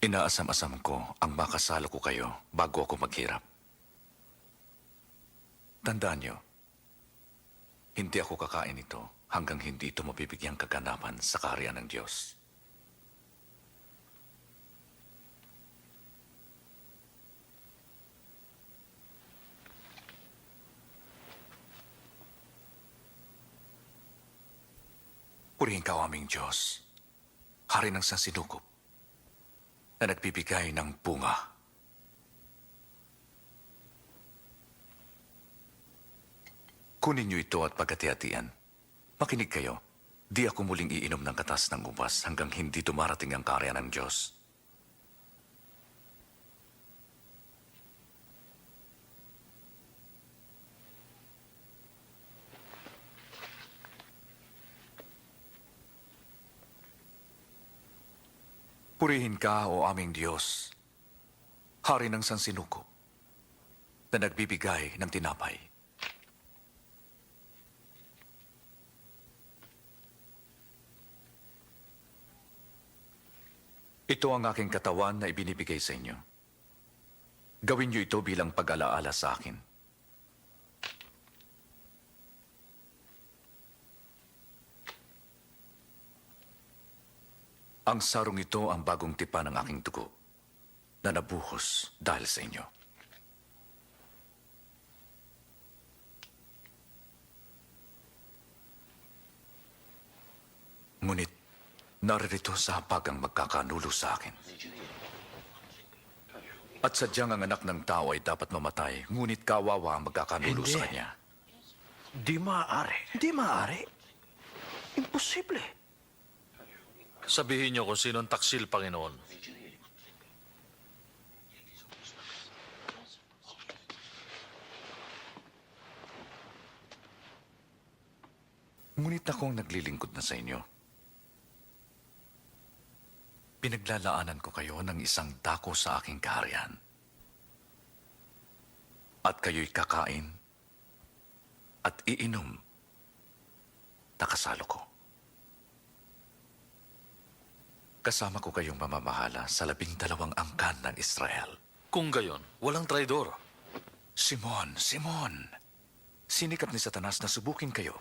Inaasam-asam ko ang makasalo ko kayo bago ako maghirap. Tandaan niyo, hindi ako kakain ito hanggang hindi ito mabibigyang kaganapan sa kaharian ng Diyos. Purihin ka, o aming Diyos, Hari ng sansinukob, na nagbibigay ng bunga. Kunin niyo ito at pagkati-hatian. Makinig kayo. Di ako muling iinom ng katas ng ubas hanggang hindi dumarating ang kaharian ng Diyos. Purihin ka, o aming Diyos, Hari ng sansinukob, na nagbibigay ng tinapay. Ito ang aking katawan na ibinibigay sa inyo. Gawin niyo ito bilang pag-alaala sa akin. Ang sarong ito ang bagong tipan ng aking dugo na nabuhos dahil sa inyo. Ngunit naririto sa hapagang magkakanulo sa akin. At sadyang ang anak ng tao ay dapat mamatay, ngunit kawawa ang magkakanulo sa kanya. Di maaari. Di maaari. Imposible. Sabihin niyo kung sinong taksil, Panginoon. Ngunit akong naglilingkod na sa inyo. Pinaglalaanan ko kayo ng isang dako sa aking kaharian. At kayo'y kakain at iinom na kasalo ko. Kasama ko kayong mamamahala sa 12 angkan ng Israel. Kung gayon, walang traidor. Simon, Simon! Sinikap ni Satanas na subukin kayo.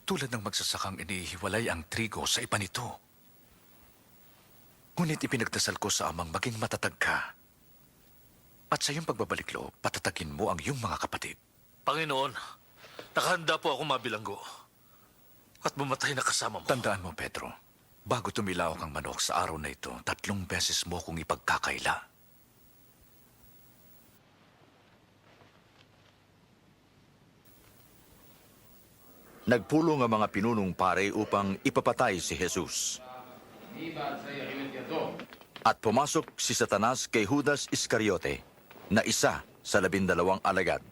Tulad ng magsasakang inihiwalay ang trigo sa iba nito. Ngunit ipinagdasal ko sa Amang maging matatag ka. At sa iyong pagbabalik loob, patatagin mo ang iyong mga kapatid. Panginoon, nakahanda po ako mabilanggo. At bumatay na kasama mo. Tandaan mo, Pedro, bago tumilaok ang manok sa araw na ito, 3 beses mo kong ipagkakaila. Nagpulong ang mga pinunong pare upang ipapatay si Jesus. At pumasok si Satanas kay Judas Iscariote, na isa sa 12 alagad.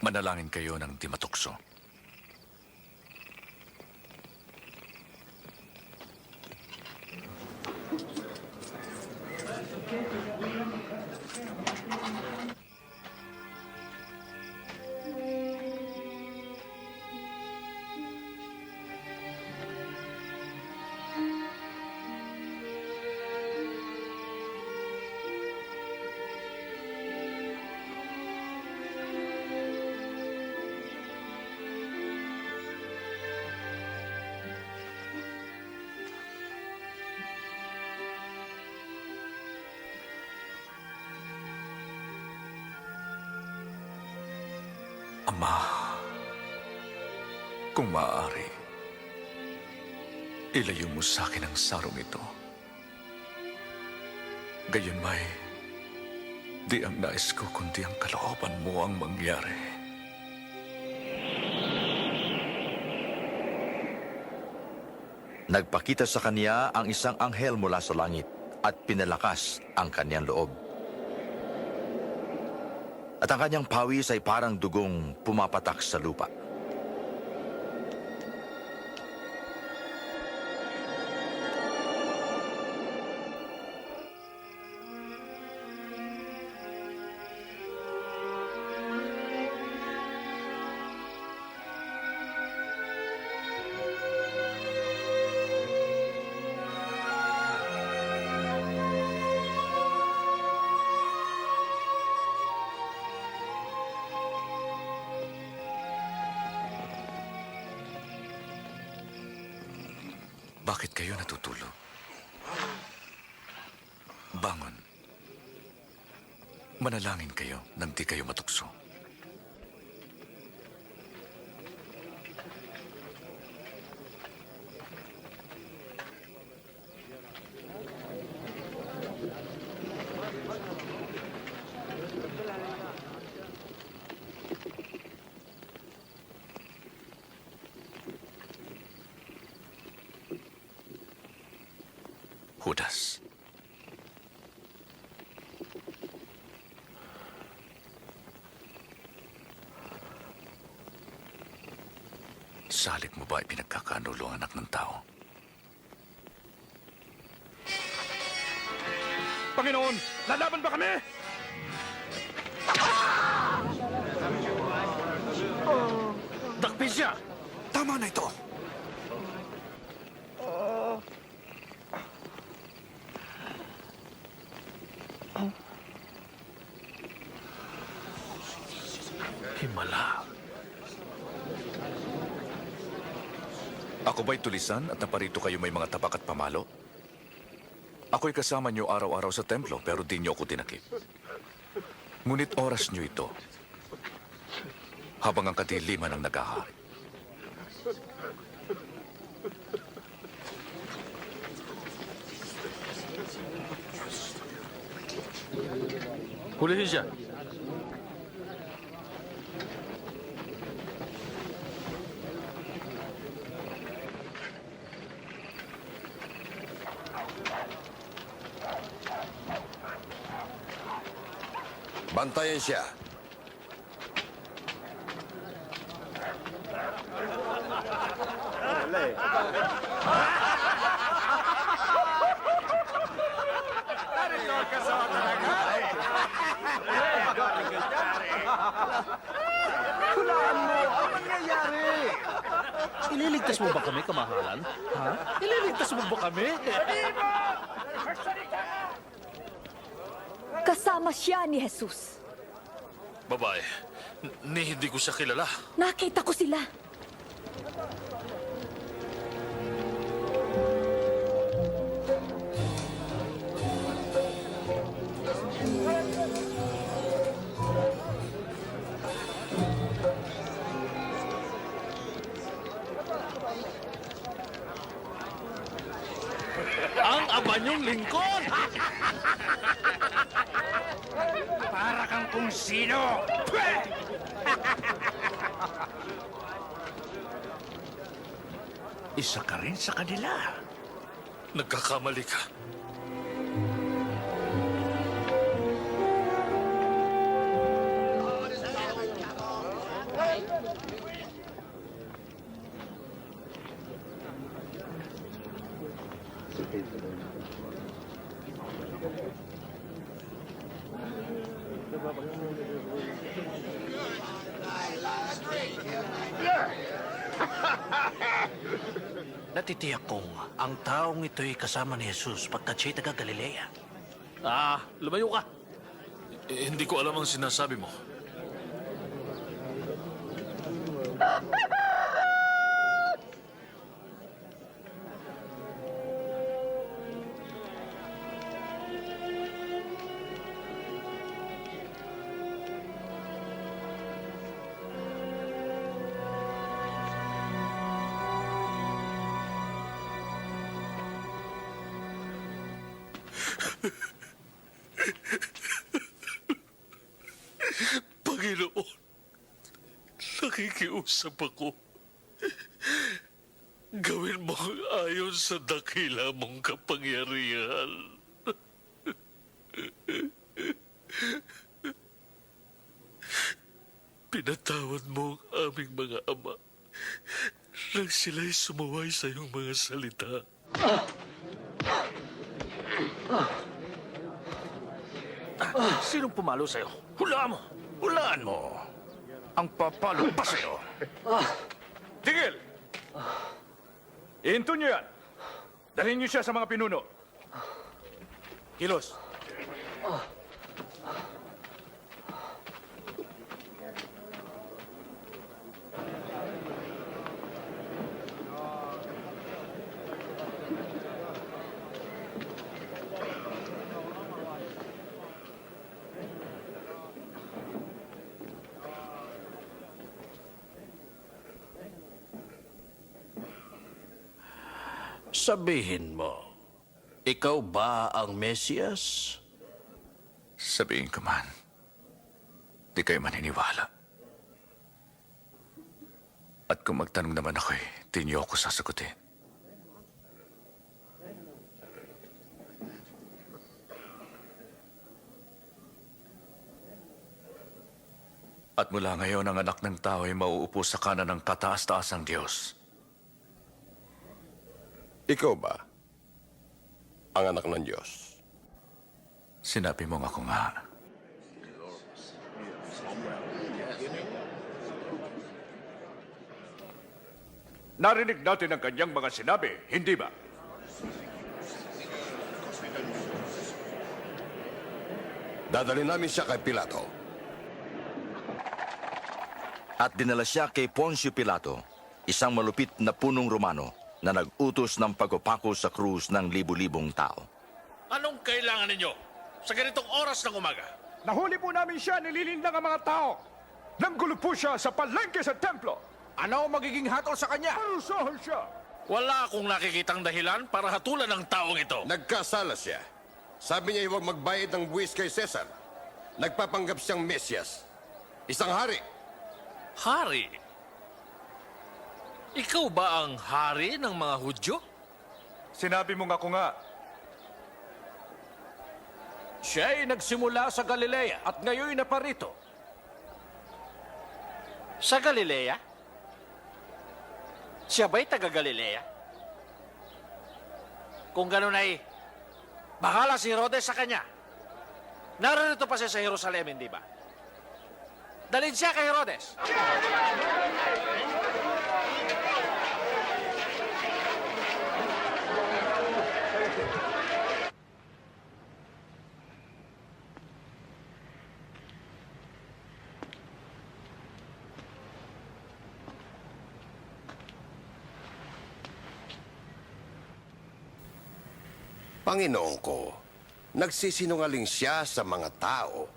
Manalangin kayo ng di matukso. Ama, kung maaari, ilayo mo sa akin ang sarong ito. Gayon may, di ang nais ko kundi ang kalooban mo ang mangyari. Nagpakita sa kanya ang isang anghel mula sa langit at pinalakas ang kanyang loob. At ang kanyang pawis ay parang dugong pumapatak sa lupa. Bakit kayo natutulog? Bangon. Manalangin kayo nang di kayo matukso. Judas. Salik mo ba ipinagkakanulo ang anak ng tao? Panginoon, lalaban ba kami? Dakpin siya! Tama na ito! Himala. Ako ba'y tulisan at naparito kayo may mga tapak at pamalo? Ako'y kasama niyo araw-araw sa templo pero di niyo ako tinakip. Ngunit oras niyo ito habang ang kadiliman ang naghahari. Hulihin siya. Bantayan siya. Ililigtas mo ba kami, kamahalan? Ha? Ililigtas mo ba kami? Kasama siya ni Jesus. Babae, hindi ko siya kilala. Nakita ko sila. Ang abanyong lingkod! Para kang kung sino! Isa ka rin sa kanila. Nagkakamali ka. Natitiyak kong ang taong ito'y kasama ni Jesus pagkat siya'y taga Galilea. Lumayo ka. Hindi ko alam ang sinasabi mo. Panginoon, nakikiusap ako. Gawin mo ang ayon sa dakila mong kapangyarihan. Pinatawad mo ang aming mga ama nang sila'y sumaway sa iyong mga salita. Sinong pumalo sa'yo? Hulaan mo! Hulaan mo! Ang papalo pa sa'yo! Tigil! Ihinto niyo yan! Dalhin niyo siya sa mga pinuno. Kilos! Sabihin mo, ikaw ba ang Mesiyas? Sabihin ko man, di kayo maniniwala. At kung magtanong naman ako'y, di niyo ako sasagutin. At mula ngayon, ang anak ng tao ay mauupo sa kanan ng kataas-taasang Diyos. Ikaw ba ang anak ng Diyos? Sinabi mo nga ko nga. Narinig natin ang kanyang mga sinabi, hindi ba? Dadalhin namin siya kay Pilato. At dinala siya kay Poncio Pilato, isang malupit na punong Romano na nag-utos ng pagpapako sa krus ng libu-libong tao. Anong kailangan ninyo sa ganitong oras ng umaga? Nahuli po namin siya, nililindang ang mga tao. Nanggulo po siya sa palengke sa templo. Ano ang magiging hatol sa kanya? Parusahan siya. Wala akong nakikitang dahilan para hatulan ng taong ito. Nagkasala siya. Sabi niya huwag magbayad ng buwis kay Cesar. Nagpapanggap siyang Mesyas. Isang hari. Hari? Ikaw ba ang hari ng mga Hudyo? Sinabi mo nga ko nga, Siya ay nagsimula sa Galilea at ngayon naparito. Sa Galilea? Siya ba'y taga Galilea? Kung ganun ay, bahala si Herodes sa kanya. Narito pa siya sa Jerusalem, hindi ba? Dalhin siya kay Herodes. Panginoon ko, nagsisinungaling siya sa mga tao.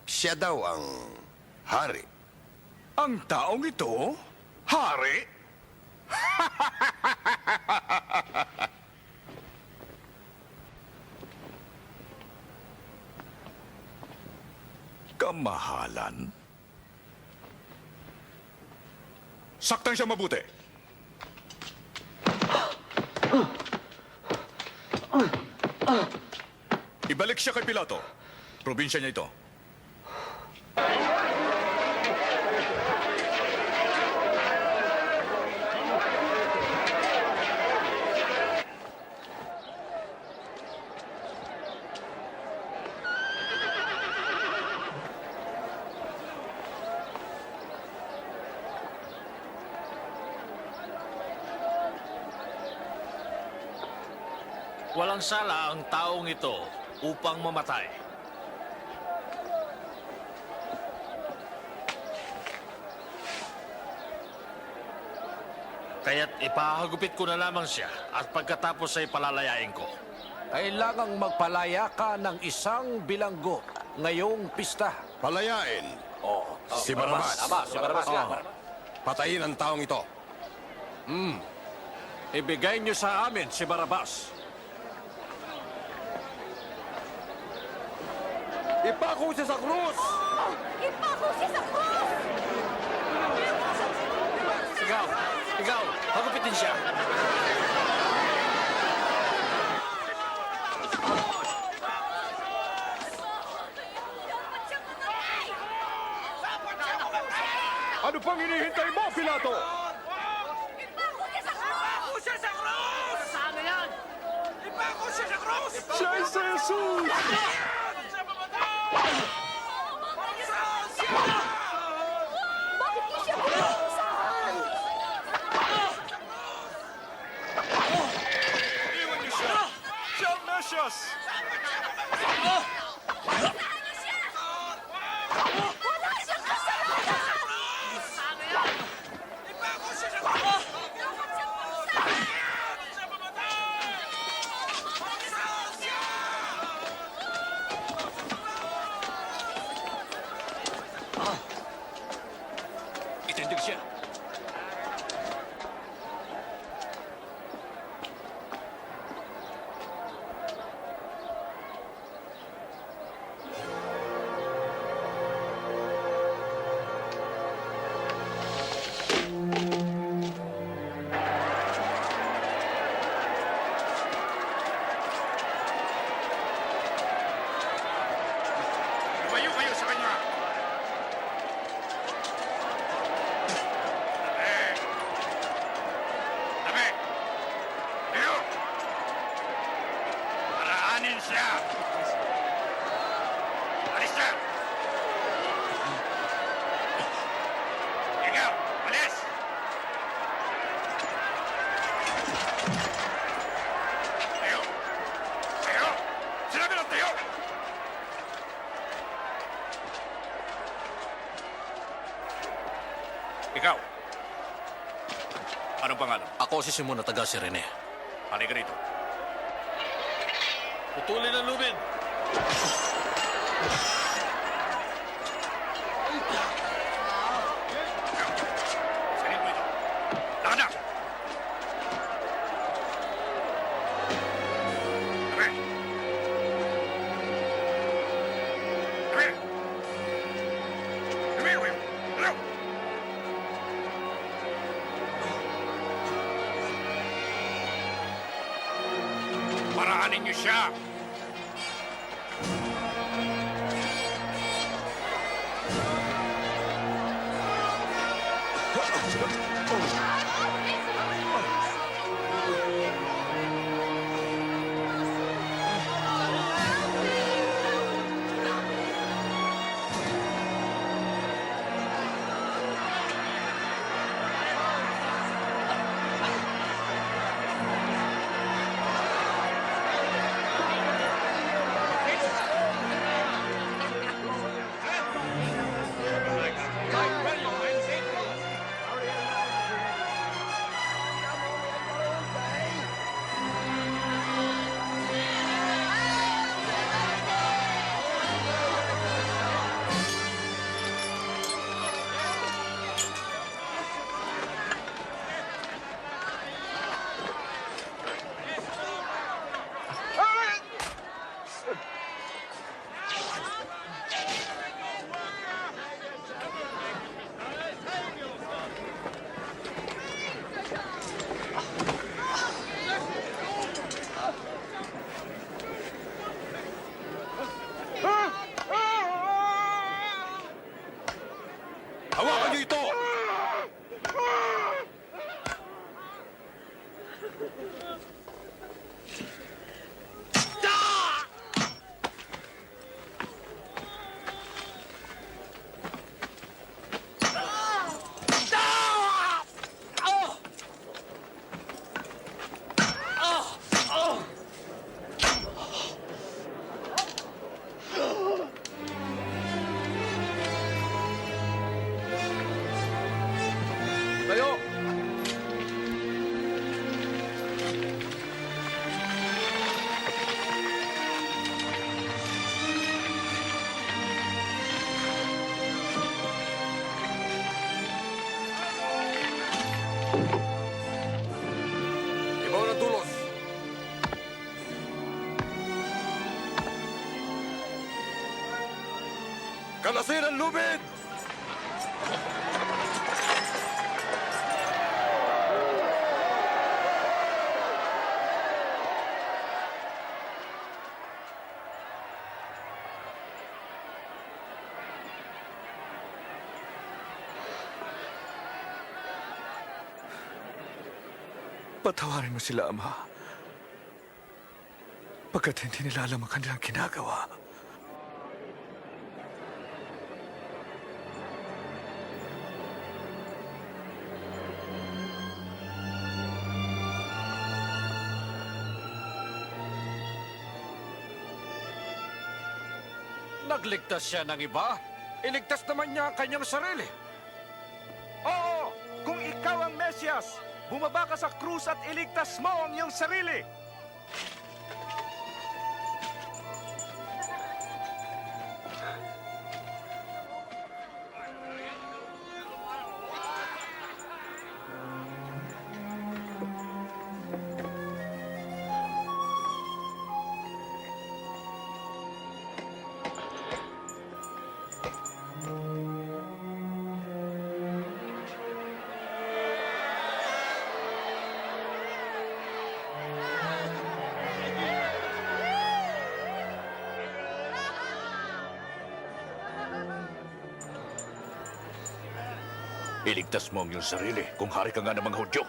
Siya daw ang hari. ang taong ito, hari? Kamahalan? Saktan siya mabuti. Ibalik siya kay Pilato. Probinsya niya ito. Walang sala ang taong ito upang mamatay. Kaya't ipahagupit ko na lamang siya at pagkatapos ay palalayain ko. Kailangang magpalaya ka ng isang bilanggo ngayong pista. Palayain. Si Barabas. Si Barabas lang. Patayin ang taong ito. Ibigay niyo sa amin si Barabas. Ipako siya sa krus! Ipako siya sa krus! Ikaw, hagupitin siya. Ano pang hinihintay mo, Pilato? Siya ay si Jesus! Bakit niyo siya pinausahan? Siya ang Mesyas! Wala siyang kasalanan! Ikaw. Anong pangalan? Ako si Simon na taga si Rene. Halika rito. Putulin ang lubid! Salin mo ito. Lakad na! Kami! Kami! Kami! Kami! Ano? Paraanin niyo siya! Hawakan niyo ito! Tayo! Ibaw ng tulos. Kalasin ang lubid! Patawarin mo sila, Ama. Pagkat hindi nila alam ang kanilang ginagawa. Nagligtas siya ng iba. Iligtas naman niya ang kanyang sarili. Oo! Kung ikaw ang Mesyas, bumaba ka sa krus at iligtas mo ang iyong sarili. Iligtas mo ang iyong sarili kung hari ka nga ng mga Hudyo.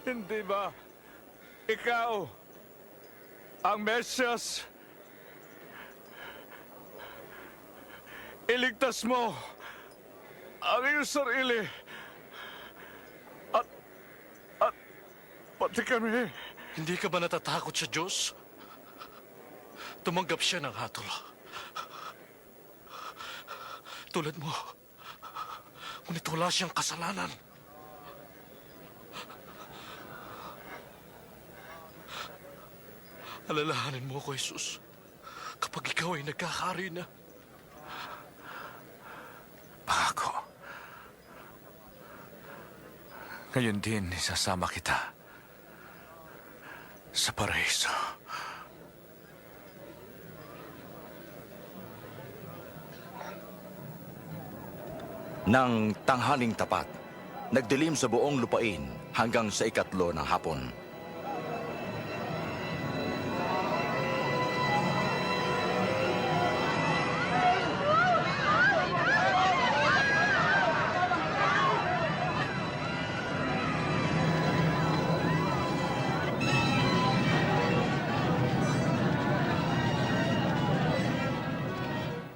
Hindi ba ikaw ang Mesyas? Iligtas mo ang iyong sarili at pati kami. Hindi ka ba natatakot sa Diyos? Tumanggap siya ng hatol. Tulad mo. Ngunit wala siyang kasalanan. Alalahanin mo ako, Jesus, kapag ikaw ay nagkakari na. Pangako. Ngayon din, isasama kita sa paraiso. Nang tanghaling tapat, nagdilim sa buong lupain hanggang sa 3 ng hapon.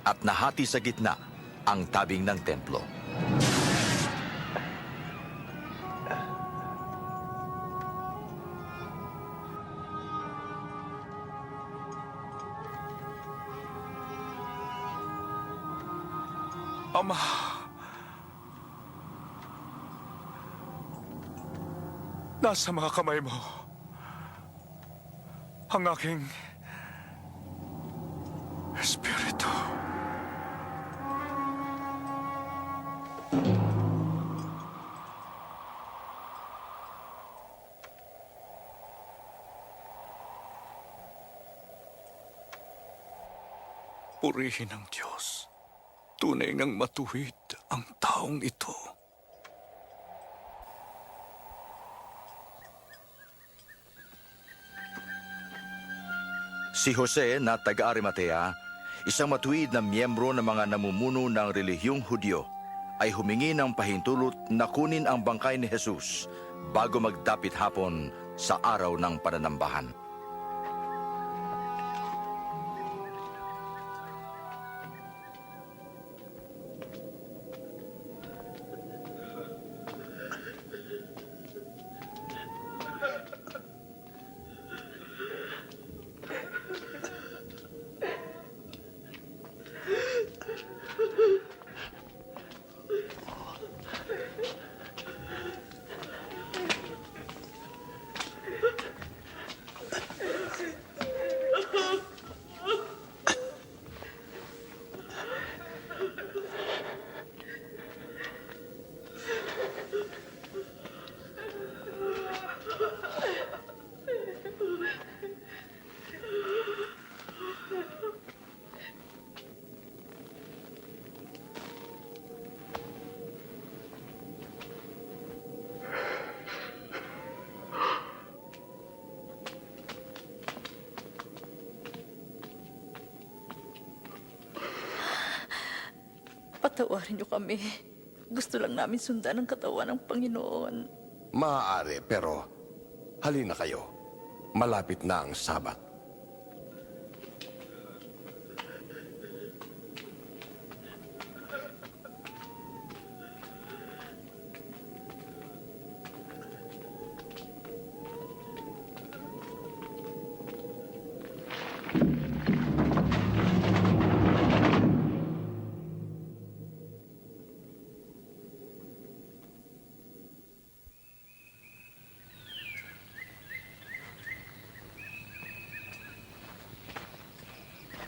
At nahati sa gitna ang tabing ng templo. Ama, nasa mga kamay mo ang aking espiritu. Purihin ang Diyos. Tunay ngang matuwid ang taong ito. Si Jose na taga-Arimatea, isang matuwid na miyembro ng mga namumuno ng relihiyong Hudyo, ay humingi ng pahintulot na kunin ang bangkay ni Jesus bago magdapit hapon sa araw ng pananambahan. Patawarin niyo kami. Gusto lang namin sundan ang katawan ng Panginoon. Maaari, pero halina kayo. Malapit na ang Sabat.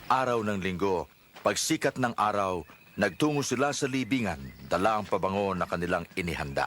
Araw ng linggo, pagsikat ng araw, nagtungo sila sa libingan, dala ang pabango na kanilang inihanda.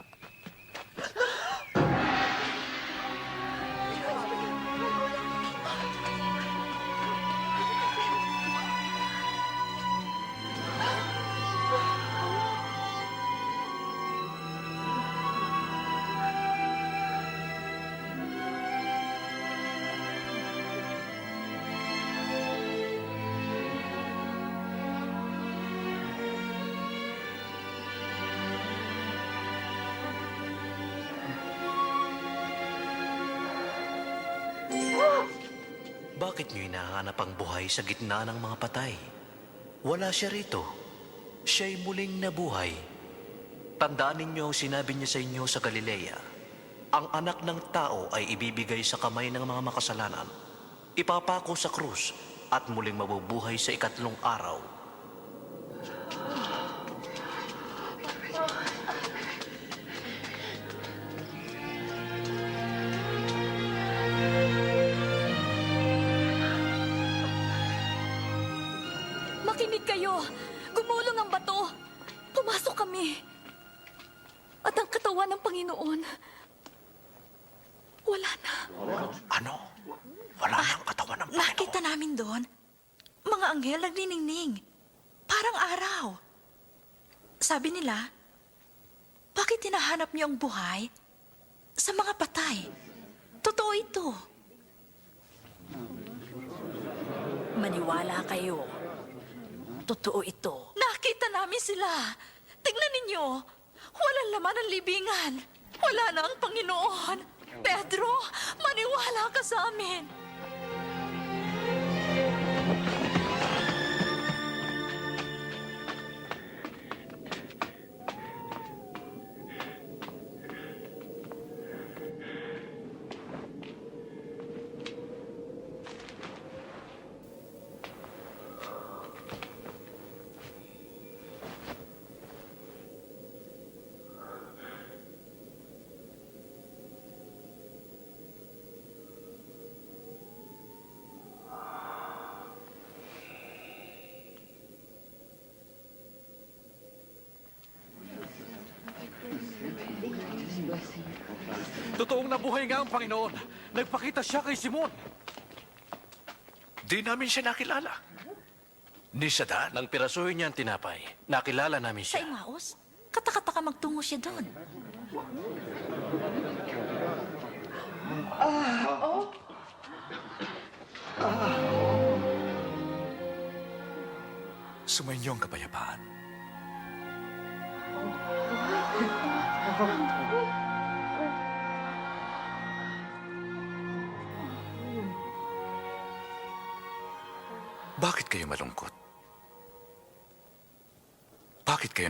Bakit niyo hinahanap ang buhay sa gitna ng mga patay? Wala siya rito. Siya'y muling nabuhay. Tandaan ninyo ang sinabi niya sa inyo sa Galilea. Ang anak ng tao ay ibibigay sa kamay ng mga makasalanan. Ipapako sa krus at muling mabubuhay sa ikatlong araw. Makinig kayo! Gumulong ang bato! Pumasok kami! At ang katawan ng Panginoon, wala na. Ano? Wala nang katawan ng Panginoon. Nakita namin doon, mga anghel nagniningning. Parang araw. Sabi nila, bakit hinahanap niyo ang buhay sa mga patay? Totoo ito. Maniwala kayo. Totoo ito. Nakita namin sila. Tingnan ninyo. Walang laman ang libingan. Wala na ang Panginoon. Pedro, maniwala ka sa amin. Totoong nabuhay nga ang Panginoon. Nagpakita siya kay Simon. Di namin siya nakilala. Ni sa daan. Nang pirasuhin niya ang tinapay, nakilala namin Sa siya. Imaos, katakataka magtungo siya doon. Sumainyo ang kapayapaan. Bakit kayo malungkot? Bakit kayo